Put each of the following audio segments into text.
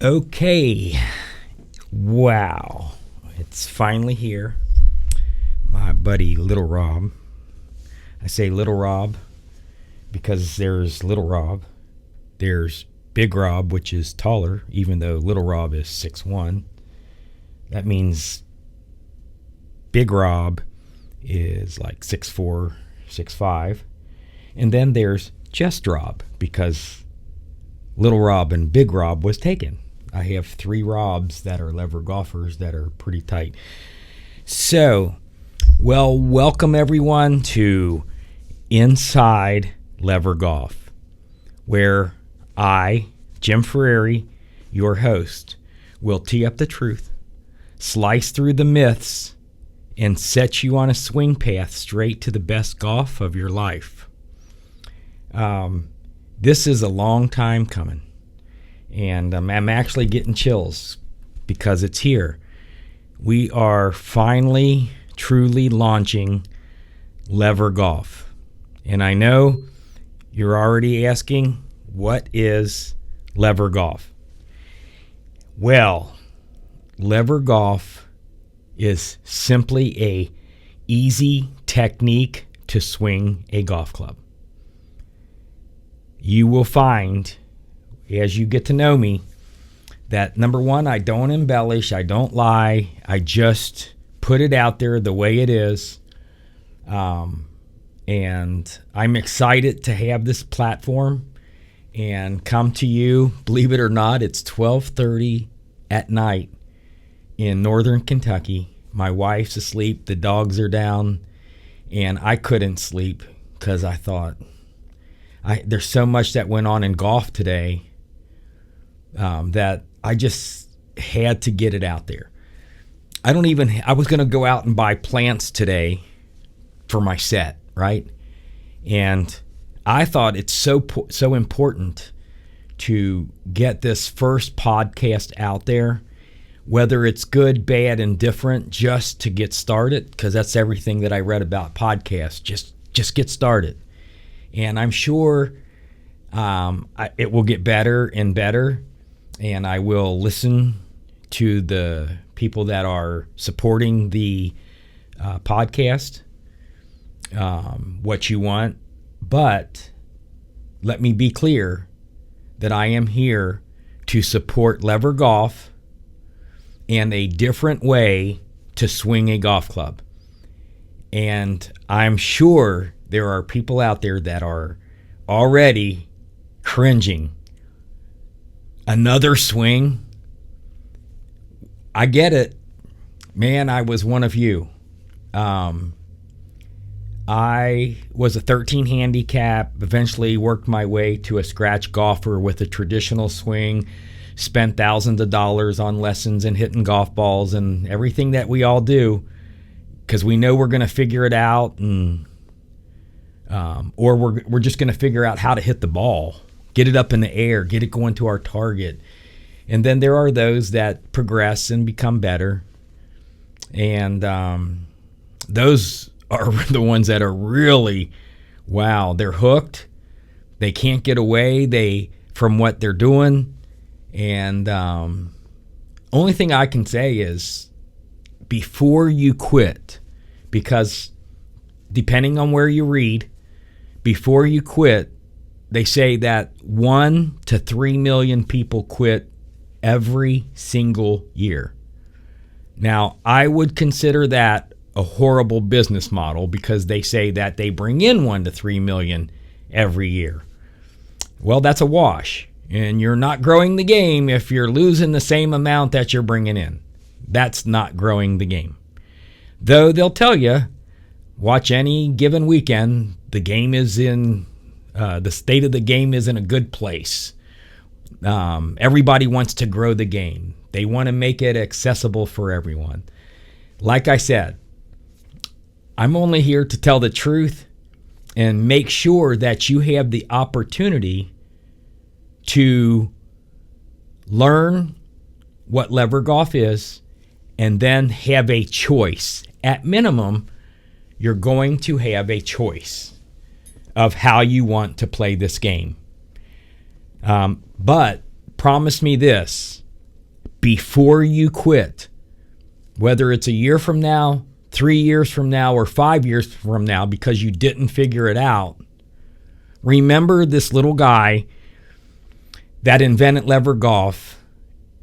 Okay, wow, it's finally here. My buddy Little Rob. I say Little Rob because there's Little Rob. There's Big Rob, which is taller, even though Little Rob is 6'1". That means Big Rob is like 6'4", 6'5". And then there's Just Rob, because Little Rob and Big Rob was taken. I have 3 Robs that are lever golfers that are pretty tight. So, well, welcome everyone to Inside Lever Golf, where I, Jim Ferreri, your host, will tee up the truth, slice through the myths, and set you on a swing path straight to the best golf of your life. This is a long time coming. And I'm actually getting chills because it's here. We are finally, truly launching Lever Golf. And I know you're already asking, what is Lever Golf? Well, Lever Golf is simply a easy technique to swing a golf club. You will find, as you get to know me, that number one, I don't embellish, I don't lie, I just put it out there the way it is. And I'm excited to have this platform and come to you. Believe it or not, it's 12:30 at night in northern Kentucky. My wife's asleep, the dogs are down, and I couldn't sleep because I thought, there's so much that went on in golf today that I just had to get it out there. I was going to go out and buy plants today for my set, right? And I thought it's so important to get this first podcast out there, whether it's good, bad, and different, just to get started, because that's everything that I read about podcasts. Just get started. And I'm sure it will get better and better. And I will listen to the people that are supporting the podcast, what you want. But let me be clear that I am here to support Lever Golf and a different way to swing a golf club. And I'm sure there are people out there that are already cringing. Another swing? I get it. Man, I was one of you. I was a 13 handicap, eventually worked my way to a scratch golfer with a traditional swing, spent thousands of dollars on lessons and hitting golf balls and everything that we all do, because we know we're going to figure it out, and or we're just going to figure out how to hit the ball, get it up in the air, get it going to our target. And then there are those that progress and become better. And those are the ones that are really, wow, they're hooked. They can't get away from what they're doing. And only thing I can say is, before you quit, because depending on where you read, before you quit, they say that 1 to 3 million people quit every single year. Now, I would consider that a horrible business model, because they say that they bring in 1 to 3 million every year. Well, that's a wash. And you're not growing the game if you're losing the same amount that you're bringing in. That's not growing the game. Though they'll tell you, watch any given weekend, the game is in, the state of the game is in a good place. Everybody wants to grow the game. They want to make it accessible for everyone. Like I said, I'm only here to tell the truth and make sure that you have the opportunity to learn what lever golf is, and then have a choice. At minimum, you're going to have a choice of how you want to play this game. But promise me this, before you quit, whether it's a year from now, 3 years from now, or 5 years from now, because you didn't figure it out, remember this little guy that invented lever golf,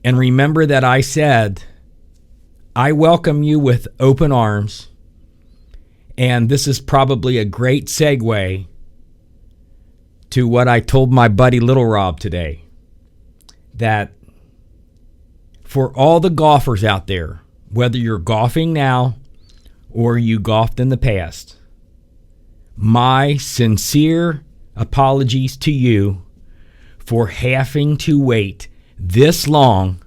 and remember that I said, I welcome you with open arms. And this is probably a great segue to what I told my buddy Little Rob today, that for all the golfers out there, whether you're golfing now or you golfed in the past, my sincere apologies to you for having to wait this long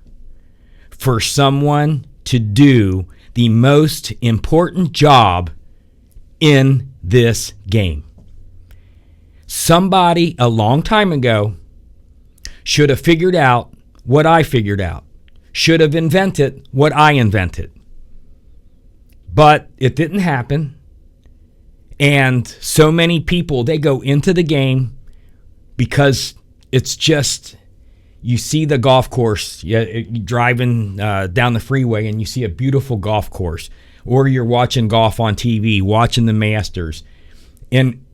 for someone to do the most important job in this game. Somebody a long time ago should have figured out what I figured out, should have invented what I invented. But it didn't happen. And so many people, they go into the game because it's just, you see the golf course, you're driving down the freeway and you see a beautiful golf course, or you're watching golf on TV, watching the Masters. And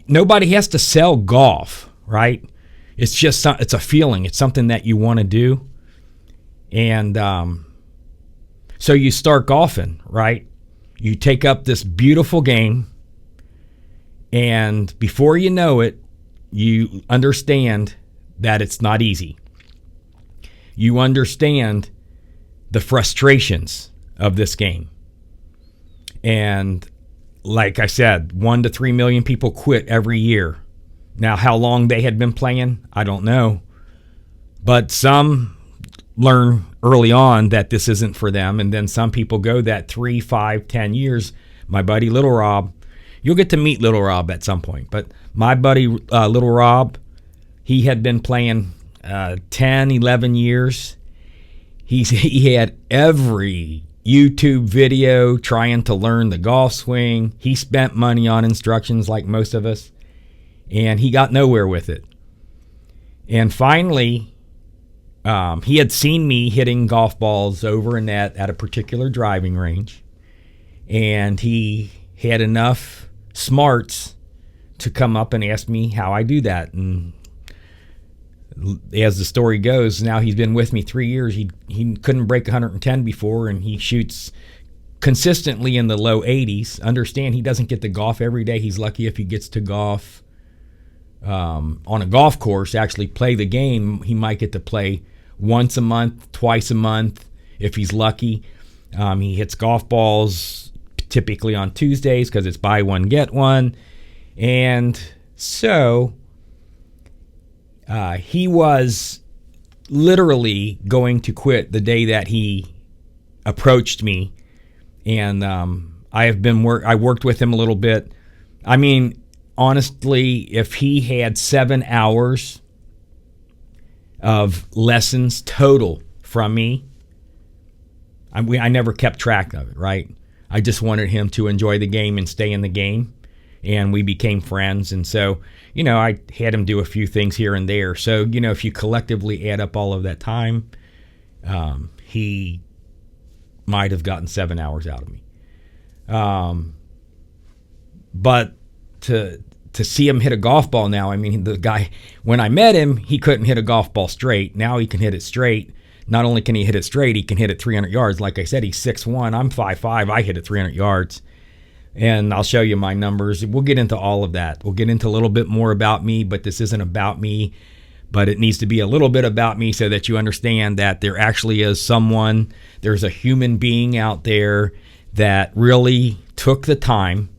nobody has to sell golf, right? It's just, it's a feeling. It's something that you want to do. And so you start golfing, right? You take up this beautiful game, and before you know it, you understand that it's not easy. You understand the frustrations of this game. And like I said, 1 to 3 million people quit every year. Now, how long they had been playing, I don't know. But some learn early on that this isn't for them. And then some people go that 3, 5, 10 years. My buddy Little Rob, you'll get to meet Little Rob at some point. But my buddy Little Rob, he had been playing 10, 11 years. He had every YouTube video trying to learn the golf swing. He spent money on instructions like most of us, and he got nowhere with it. And finally, he had seen me hitting golf balls over a net at a particular driving range, and he had enough smarts to come up and ask me how I do that. And as the story goes, now he's been with me 3 years. He couldn't break 110 before, and he shoots consistently in the low 80s. Understand, he doesn't get to golf every day. He's lucky if he gets to golf on a golf course, actually play the game. He might get to play once a month, twice a month if he's lucky. He hits golf balls typically on Tuesdays because it's buy one, get one. And so he was literally going to quit the day that he approached me. And I worked with him a little bit. I mean, honestly, if he had 7 hours of lessons total from me, I never kept track of it, right? I just wanted him to enjoy the game and stay in the game. And we became friends. And so, I had him do a few things here and there. So, if you collectively add up all of that time, he might have gotten 7 hours out of me. But to see him hit a golf ball now, I mean, the guy, when I met him, he couldn't hit a golf ball straight. Now he can hit it straight. Not only can he hit it straight, he can hit it 300 yards. Like I said, he's 6'1". I'm 5'5". I hit it 300 yards. And I'll show you my numbers. We'll get into all of that. We'll get into a little bit more about me, but this isn't about me. But it needs to be a little bit about me so that you understand that there actually is someone, there's a human being out there that really took the time.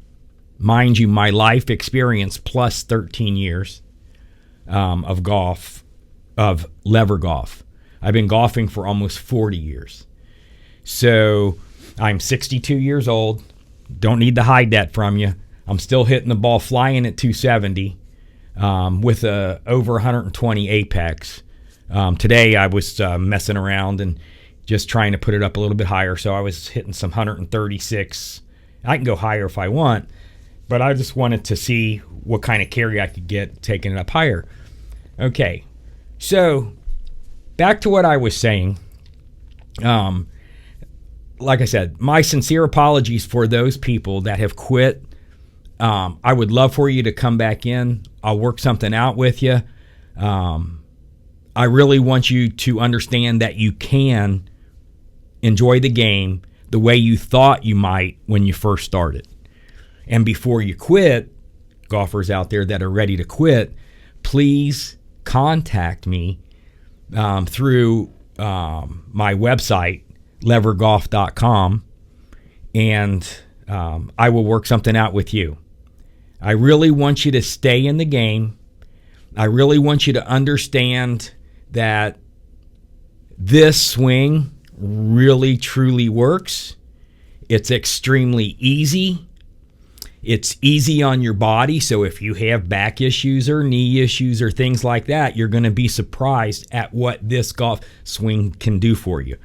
Mind you, my life experience plus 13 years of golf, of lever golf. I've been golfing for almost 40 years. So I'm 62 years old. Don't need to hide that from you. I'm still hitting the ball flying at 270 with a over 120 apex. Today I was messing around and just trying to put it up a little bit higher. So I was hitting some 136. I can go higher if I want, but I just wanted to see what kind of carry I could get taking it up higher. Okay, so back to what I was saying. Like I said, my sincere apologies for those people that have quit. I would love for you to come back in. I'll work something out with you. I really want you to understand that you can enjoy the game the way you thought you might when you first started. And before you quit, golfers out there that are ready to quit, please contact me through my website, levergolf.com, and I will work something out with you. I really want you to stay in the game. I really want you to understand that this swing really, truly works. It's extremely easy. It's easy on your body, so if you have back issues or knee issues or things like that, you're going to be surprised at what this golf swing can do for you.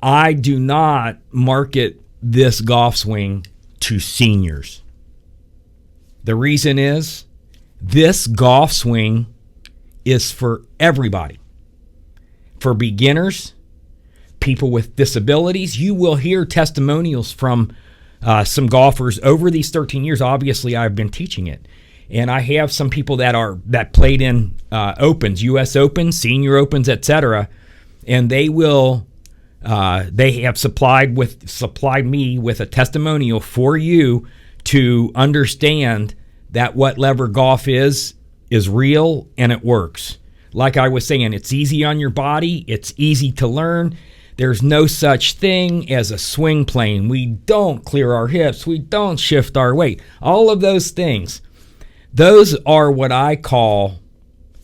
I do not market this golf swing to seniors. The reason is this golf swing is for everybody. For beginners, people with disabilities. You will hear testimonials from some golfers over these 13 years. Obviously, I've been teaching it. And I have some people that played in Opens, U.S. Opens, Senior Opens, etc. And they have supplied me with a testimonial for you to understand that what lever golf is real and it works. Like I was saying, it's easy on your body. It's easy to learn. There's no such thing as a swing plane. We don't clear our hips. We don't shift our weight. All of those things, those are what I call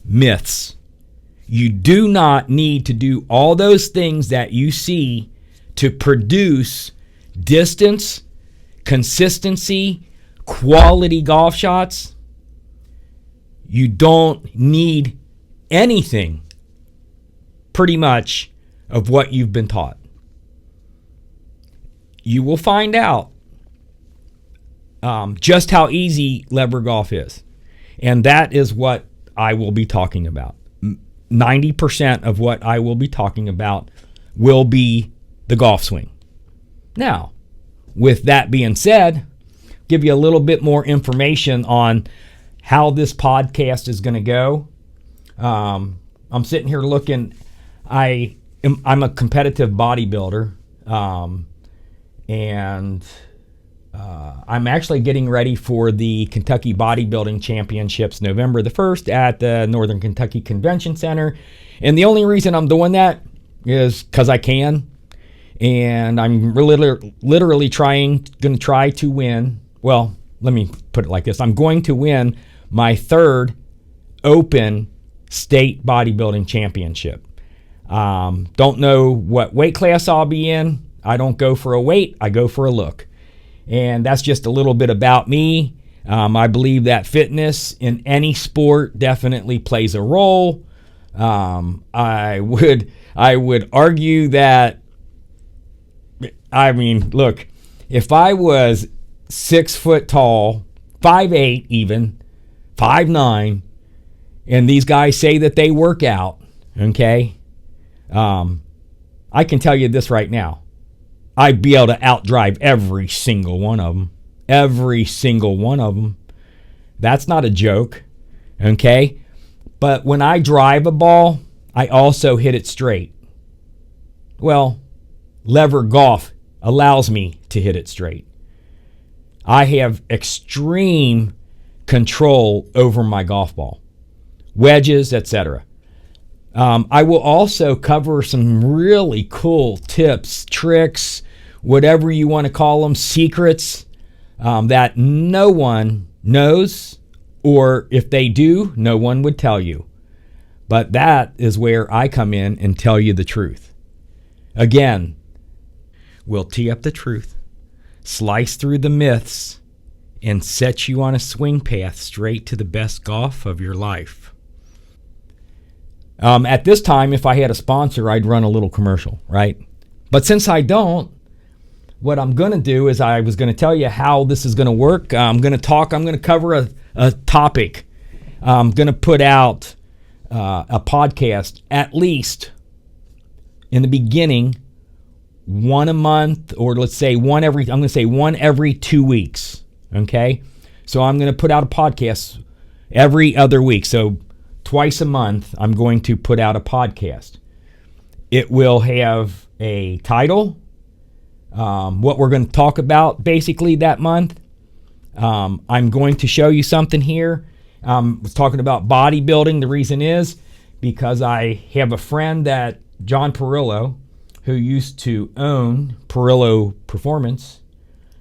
myths. You do not need to do all those things that you see to produce distance, consistency, quality golf shots. You don't need anything, pretty much, of what you've been taught. You will find out just how easy lever golf is. And that is what I will be talking about. 90% of what I will be talking about will be the golf swing. Now, with that being said, give you a little bit more information on how this podcast is going to go. I'm sitting here looking. I'm a competitive bodybuilder, and I'm actually getting ready for the Kentucky Bodybuilding Championships November the 1st at the Northern Kentucky Convention Center. And the only reason I'm doing that is because I can. And I'm literally going to try to win. Well, let me put it like this. I'm going to win my third Open State Bodybuilding Championship. Don't know what weight class I'll be in. I don't go for a weight. I go for a look. And that's just a little bit about me. I believe that fitness in any sport definitely plays a role. I would argue that, look, if I was 6 foot tall, 5'8", even 5'9", and these guys say that they work out, okay, I can tell you this right now. I'd be able to outdrive every single one of them. Every single one of them. That's not a joke, okay? But when I drive a ball, I also hit it straight. Well, lever golf allows me to hit it straight. I have extreme control over my golf ball, wedges, etc. I will also cover some really cool tips, tricks, whatever you want to call them, secrets that no one knows, or if they do, no one would tell you. But that is where I come in and tell you the truth. Again, we'll tee up the truth, slice through the myths, and set you on a swing path straight to the best golf of your life. At this time, if I had a sponsor, I'd run a little commercial, right? But since I don't, what I'm going to do is I was going to tell you how this is going to work. I'm going to cover a topic. I'm going to put out a podcast at least in the beginning one a month, or let's say one every 2 weeks. Okay. So I'm going to put out a podcast every other week. So twice a month, I'm going to put out a podcast. It will have a title, what we're going to talk about basically that month. I'm going to show you something here. I was talking about bodybuilding. The reason is because I have a friend that John Perillo, who used to own Perillo Performance,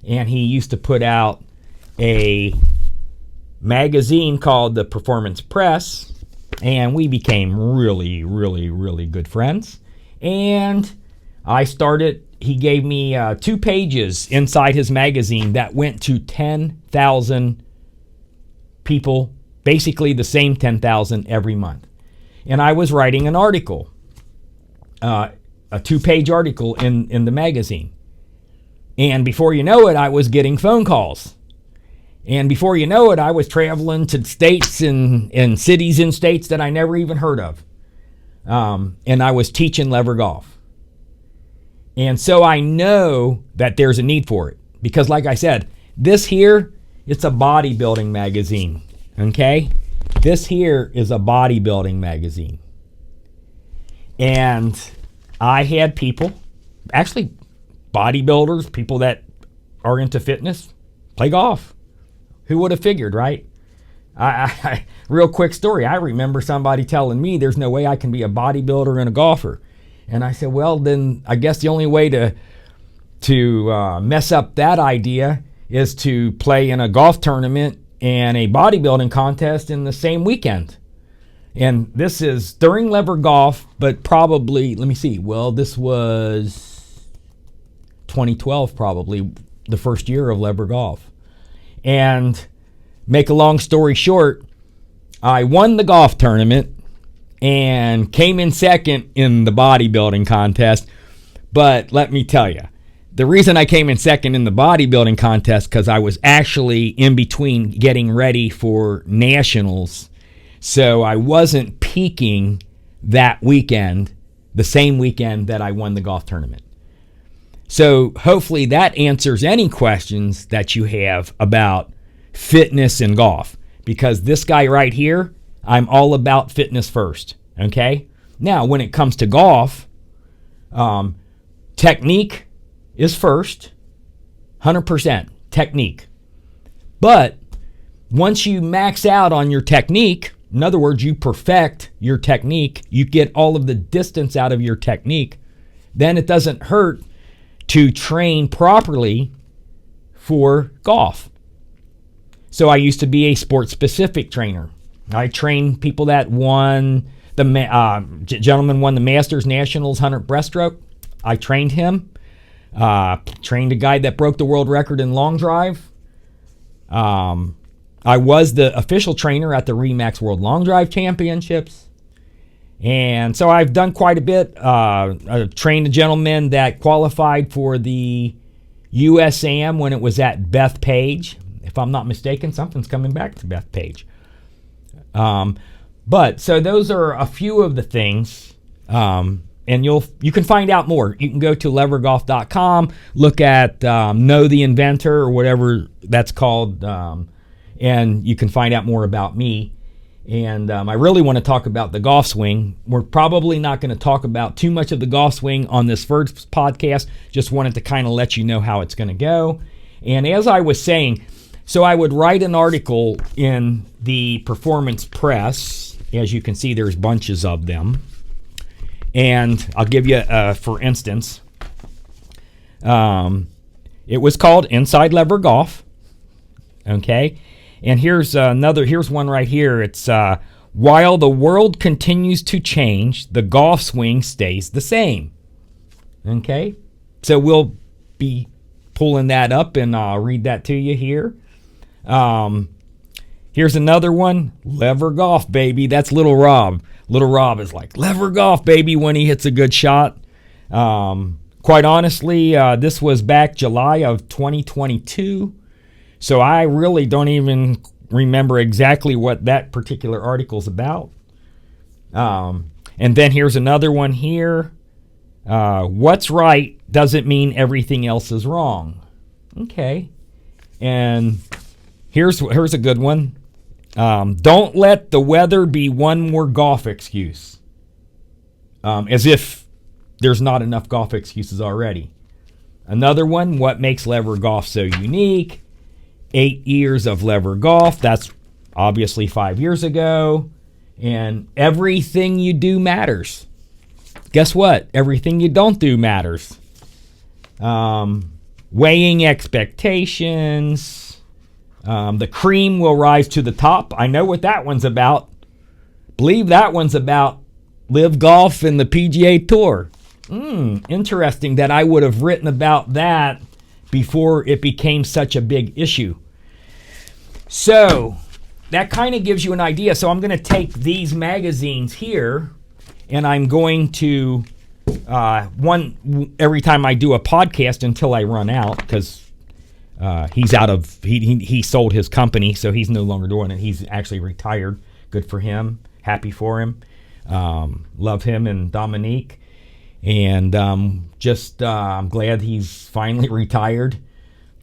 and he used to put out a magazine called the Performance Press, and we became really, really, really good friends. And he gave me 2 pages inside his magazine that went to 10,000 people, basically the same 10,000 every month. And I was writing an article, a 2-page article in the magazine. And before you know it, I was getting phone calls. And before you know it, I was traveling to states and cities in states that I never even heard of. And I was teaching lever golf. And so I know that there's a need for it. Because like I said, this here, it's a bodybuilding magazine. Okay? This here is a bodybuilding magazine. And I had people, actually bodybuilders, people that are into fitness, play golf. Who would have figured, right? Real quick story. I remember somebody telling me there's no way I can be a bodybuilder and a golfer. And I said, well, then I guess the only way to mess up that idea is to play in a golf tournament and a bodybuilding contest in the same weekend. And this is during lever golf, but probably, let me see. Well, this was 2012, probably the first year of lever golf. And make a long story short, I won the golf tournament and came in second in the bodybuilding contest. But let me tell you, the reason I came in second in the bodybuilding contest because I was actually in between getting ready for nationals. So I wasn't peaking that weekend, the same weekend that I won the golf tournament. So hopefully that answers any questions that you have about fitness and golf. Because this guy right here, I'm all about fitness first. Okay? Now, when it comes to golf, technique is first. 100% technique. But once you max out on your technique, in other words, you perfect your technique, you get all of the distance out of your technique, then it doesn't hurt to train properly for golf. So I used to be a sport-specific trainer. I trained people that won, gentleman won the Masters Nationals 100 breaststroke. I trained him. Trained a guy that broke the world record in long drive. I was the official trainer at the Remax World Long Drive Championships. And so I've done quite a bit. I trained a gentleman that qualified for the USAM when it was at Bethpage. If I'm not mistaken, something's coming back to Bethpage. But so those are a few of the things. And you can find out more. You can go to levergolf.com, look at Know the Inventor or whatever that's called, and you can find out more about me. And I really want to talk about the golf swing. We're probably not going to talk about too much of the golf swing on this first podcast. Just wanted to kind of let you know how it's going to go. And as I was saying, so I would write an article in the Performance Press. As you can see, there's bunches of them. And I'll give you, for instance, it was called Inside Lever Golf. Okay. And here's one right here. It's, while the world continues to change, the golf swing stays the same. Okay. So we'll be pulling that up and I'll read that to you here. Here's another one. Lever golf, baby. That's Little Rob. Little Rob is like, lever golf, baby, when he hits a good shot. Quite honestly, this was back July of 2022. So I really don't even remember exactly what that particular article's about. And then here's another one here. What's right doesn't mean everything else is wrong. Okay. And here's a good one. Don't let the weather be one more golf excuse. As if there's not enough golf excuses already. Another one, what makes lever golf so unique? 8 years of lever golf. That's obviously 5 years ago. And everything you do matters. Guess what? Everything you don't do matters. Weighing expectations. The cream will rise to the top. I know what that one's about. Believe that one's about Live Golf and the PGA Tour. Interesting that I would have written about that before it became such a big issue. So that kind of gives you an idea. So I'm going to take these magazines here, and I'm going to one every time I do a podcast until I run out, because he sold his company, so he's no longer doing it. He's actually retired. Good for him. Happy for him. Love him and Dominique. And I'm glad he's finally retired.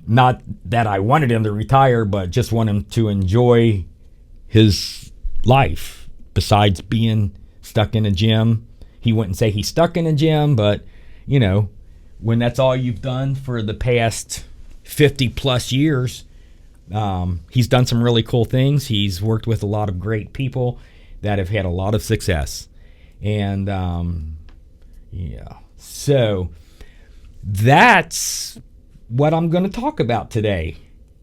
Not that I wanted him to retire, but just want him to enjoy his life besides being stuck in a gym. He wouldn't say he's stuck in a gym, but, when that's all you've done for the past 50 plus years, he's done some really cool things. He's worked with a lot of great people that have had a lot of success. And, so that's what I'm going to talk about today.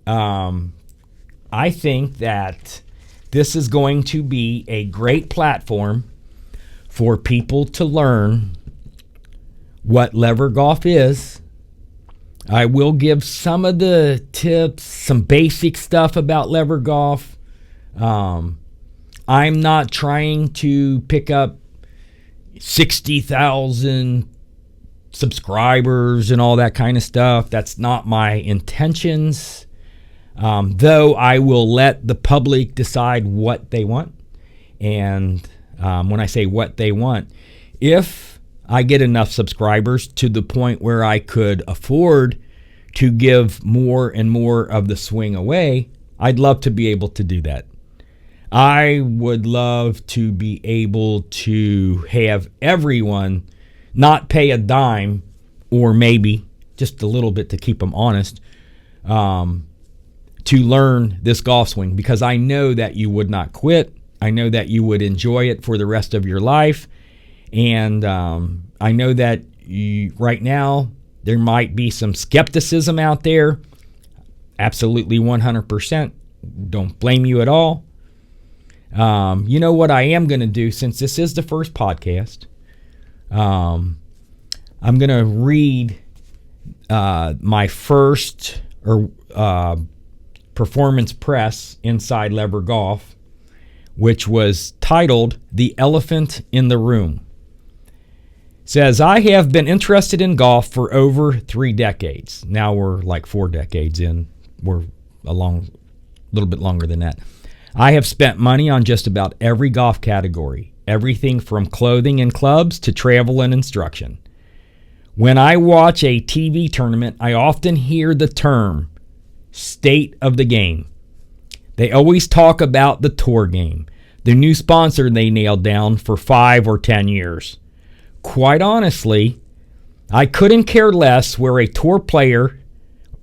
I think that this is going to be a great platform for people to learn what lever golf is. I will give some of the tips, some basic stuff about lever golf. I'm not trying to pick up 60,000 subscribers and all that kind of stuff. That's not my intentions. Though I will let the public decide what they want. And when I say what they want, if I get enough subscribers to the point where I could afford to give more and more of the swing away, I'd love to be able to do that. I would love to be able to have everyone not pay a dime, or maybe just a little bit to keep them honest, to learn this golf swing, because I know that you would not quit. I know that you would enjoy it for the rest of your life. And I know that right now there might be some skepticism out there. Absolutely 100%. Don't blame you at all. You know what I am going to do, since this is the first podcast, I'm going to read my first performance press inside Lever Golf, which was titled "The Elephant in the Room." It says, I have been interested in golf for over 3 decades. Now we're like 4 decades in. We're a little bit longer than that. I have spent money on just about every golf category, everything from clothing and clubs to travel and instruction. When I watch a TV tournament, I often hear the term state of the game. They always talk about the tour game, the new sponsor they nailed down for 5 or 10 years. Quite honestly, I couldn't care less where a tour player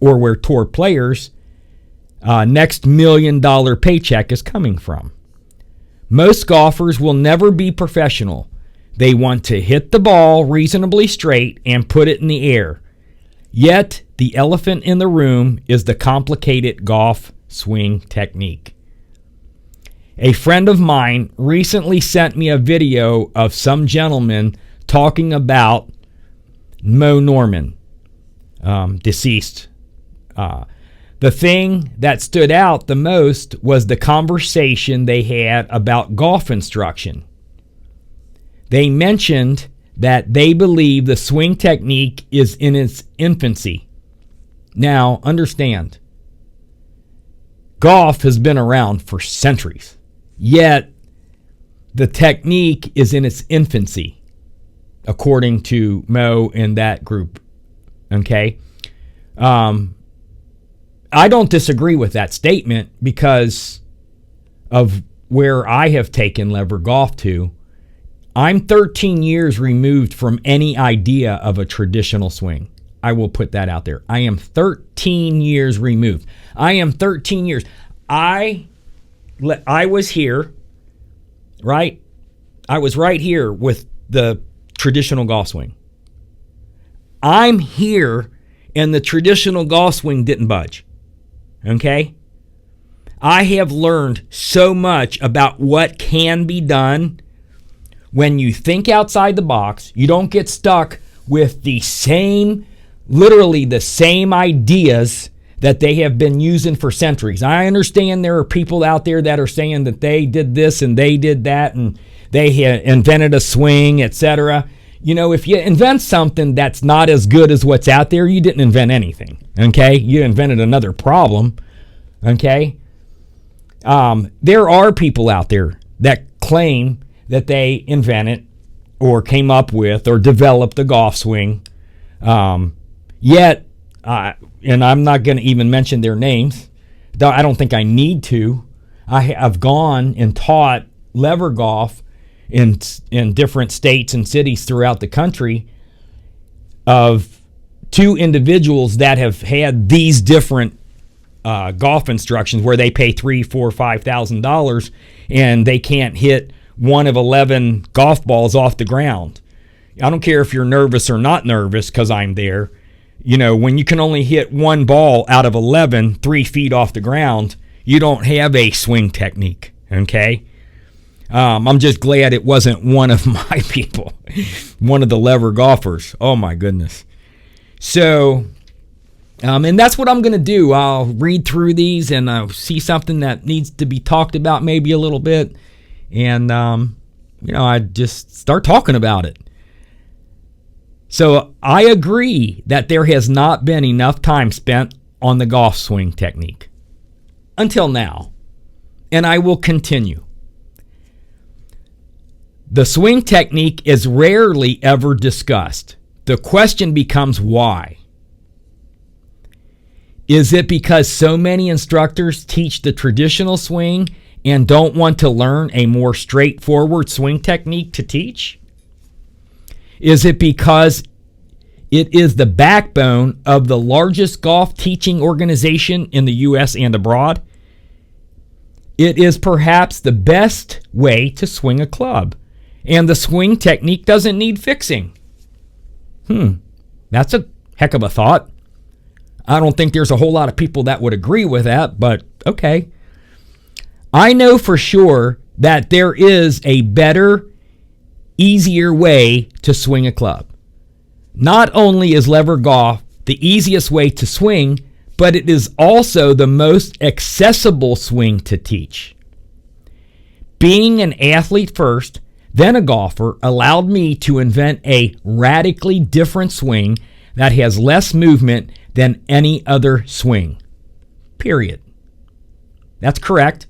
or where tour players' next $1 million paycheck is coming from. Most golfers will never be professional. They want to hit the ball reasonably straight and put it in the air. Yet, the elephant in the room is the complicated golf swing technique. A friend of mine recently sent me a video of some gentleman talking about Mo Norman, deceased. The thing that stood out the most was the conversation they had about golf instruction. They mentioned that they believe the swing technique is in its infancy. Now, understand, golf has been around for centuries, yet the technique is in its infancy. according to Mo and that group. Okay? I don't disagree with that statement because of where I have taken lever golf to. I'm 13 years removed from any idea of a traditional swing. I will put that out there. I am 13 years removed. I am 13 years. I was here, right? I was right here with the traditional golf swing. I'm here, and the traditional golf swing didn't budge. Okay? I have learned so much about what can be done when you think outside the box. You don't get stuck with literally the same ideas that they have been using for centuries. I understand there are people out there that are saying that they did this and they did that and they invented a swing, etc. You know, if you invent something that's not as good as what's out there, you didn't invent anything, okay? You invented another problem, okay? There are people out there that claim that they invented or came up with or developed the golf swing, yet, and I'm not going to even mention their names. I don't think I need to. I've gone and taught lever golf in different states and cities throughout the country of two individuals that have had these different golf instructions where they pay $3,000, $4,000, $5,000 and they can't hit one of 11 golf balls off the ground. I don't care if you're nervous or not nervous because I'm there. You know, when you can only hit one ball out of 11 3 feet off the ground, you don't have a swing technique, okay? I'm just glad it wasn't one of my people, one of the lever golfers. Oh, my goodness. So, and that's what I'm going to do. I'll read through these and I'll see something that needs to be talked about maybe a little bit. And, I just start talking about it. So I agree that there has not been enough time spent on the golf swing technique until now. And I will continue. The swing technique is rarely ever discussed. The question becomes why. Is it because so many instructors teach the traditional swing and don't want to learn a more straightforward swing technique to teach? Is it because it is the backbone of the largest golf teaching organization in the U.S. and abroad? It is perhaps the best way to swing a club, and the swing technique doesn't need fixing. That's a heck of a thought. I don't think there's a whole lot of people that would agree with that, but okay. I know for sure that there is a better, easier way to swing a club. Not only is lever golf the easiest way to swing, but it is also the most accessible swing to teach. Being an athlete first, then a golfer, allowed me to invent a radically different swing that has less movement than any other swing. Period. That's correct.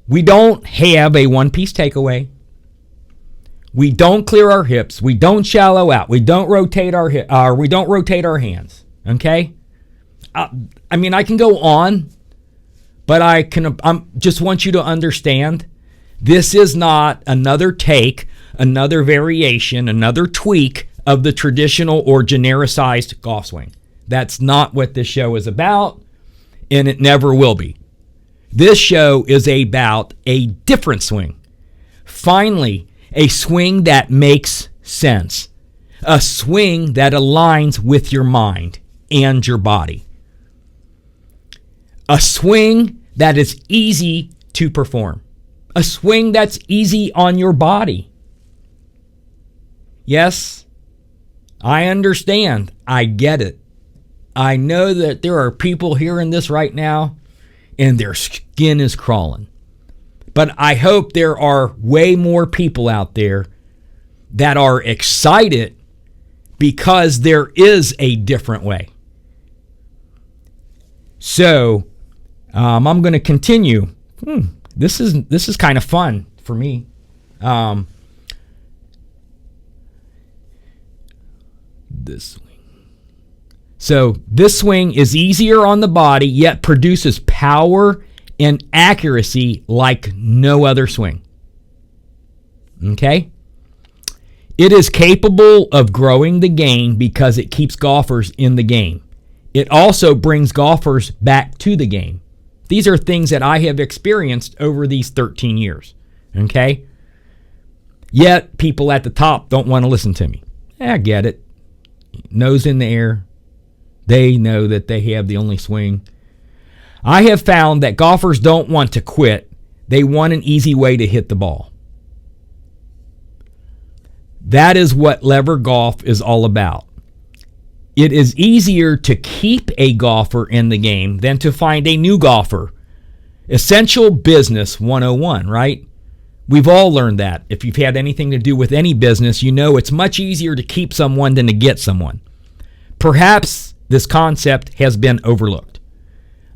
We don't have a one-piece takeaway. We don't clear our hips. We don't shallow out. We don't rotate our hands. Okay? I mean, I can go on, but I just want you to understand this is not another take, another variation, another tweak of the traditional or genericized golf swing. That's not what this show is about, and it never will be. This show is about a different swing. Finally, a swing that makes sense. A swing that aligns with your mind and your body. A swing that is easy to perform. A swing that's easy on your body. Yes, I understand. I get it. I know that there are people hearing this right now and their skin is crawling. But I hope there are way more people out there that are excited because there is a different way. So, I'm going to continue. This is kind of fun for me. this swing. So this swing is easier on the body, yet produces power and accuracy like no other swing. Okay? It is capable of growing the game because it keeps golfers in the game. It also brings golfers back to the game. These are things that I have experienced over these 13 years. Okay? Yet people at the top don't want to listen to me. I get it. Nose in the air. They know that they have the only swing. I have found that golfers don't want to quit. They want an easy way to hit the ball. That is what lever golf is all about. It is easier to keep a golfer in the game than to find a new golfer. Essential business 101, right? We've all learned that. If you've had anything to do with any business, you know it's much easier to keep someone than to get someone. Perhaps this concept has been overlooked.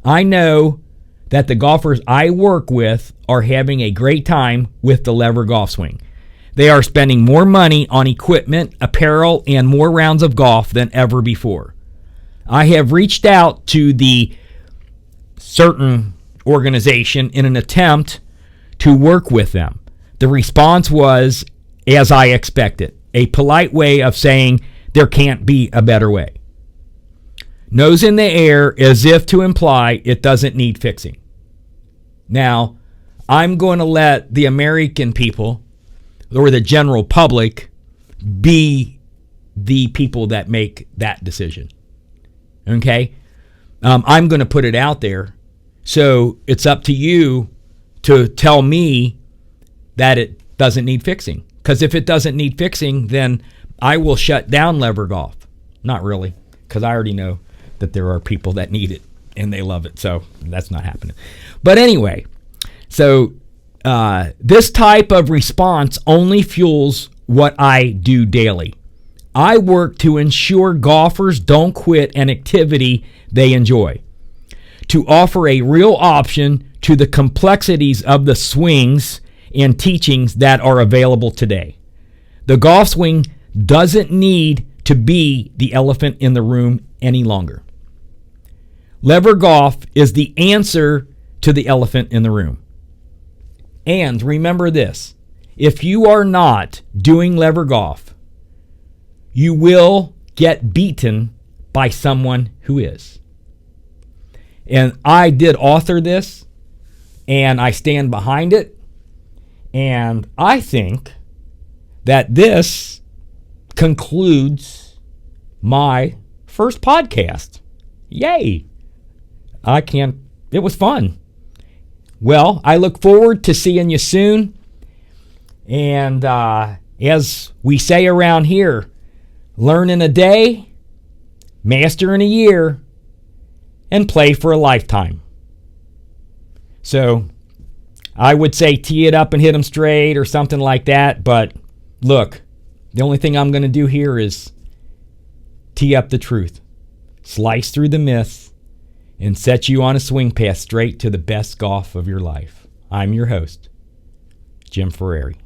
I know that the golfers I work with are having a great time with the lever golf swing. They are spending more money on equipment, apparel, and more rounds of golf than ever before. I have reached out to the certain organization in an attempt to work with them. The response was, as I expected, a polite way of saying there can't be a better way. Nose in the air as if to imply it doesn't need fixing. Now, I'm going to let the American people or the general public be the people that make that decision. Okay? I'm going to put it out there. So it's up to you to tell me that it doesn't need fixing. Because if it doesn't need fixing, then I will shut down lever golf. Not really, because I already know that there are people that need it and they love it. So that's not happening. But anyway, so this type of response only fuels what I do daily. I work to ensure golfers don't quit an activity they enjoy, to offer a real option to the complexities of the swings and teachings that are available today. The golf swing doesn't need to be the elephant in the room any longer. Lever golf is the answer to the elephant in the room. And remember this, if you are not doing lever golf, you will get beaten by someone who is. And I did author this, and I stand behind it, and I think that this concludes my first podcast. Yay! It was fun. Well, I look forward to seeing you soon. And as we say around here, learn in a day, master in a year, and play for a lifetime. So I would say tee it up and hit them straight or something like that. But look, the only thing I'm going to do here is tee up the truth, slice through the myths, and set you on a swing path straight to the best golf of your life. I'm your host, Jim Ferreri.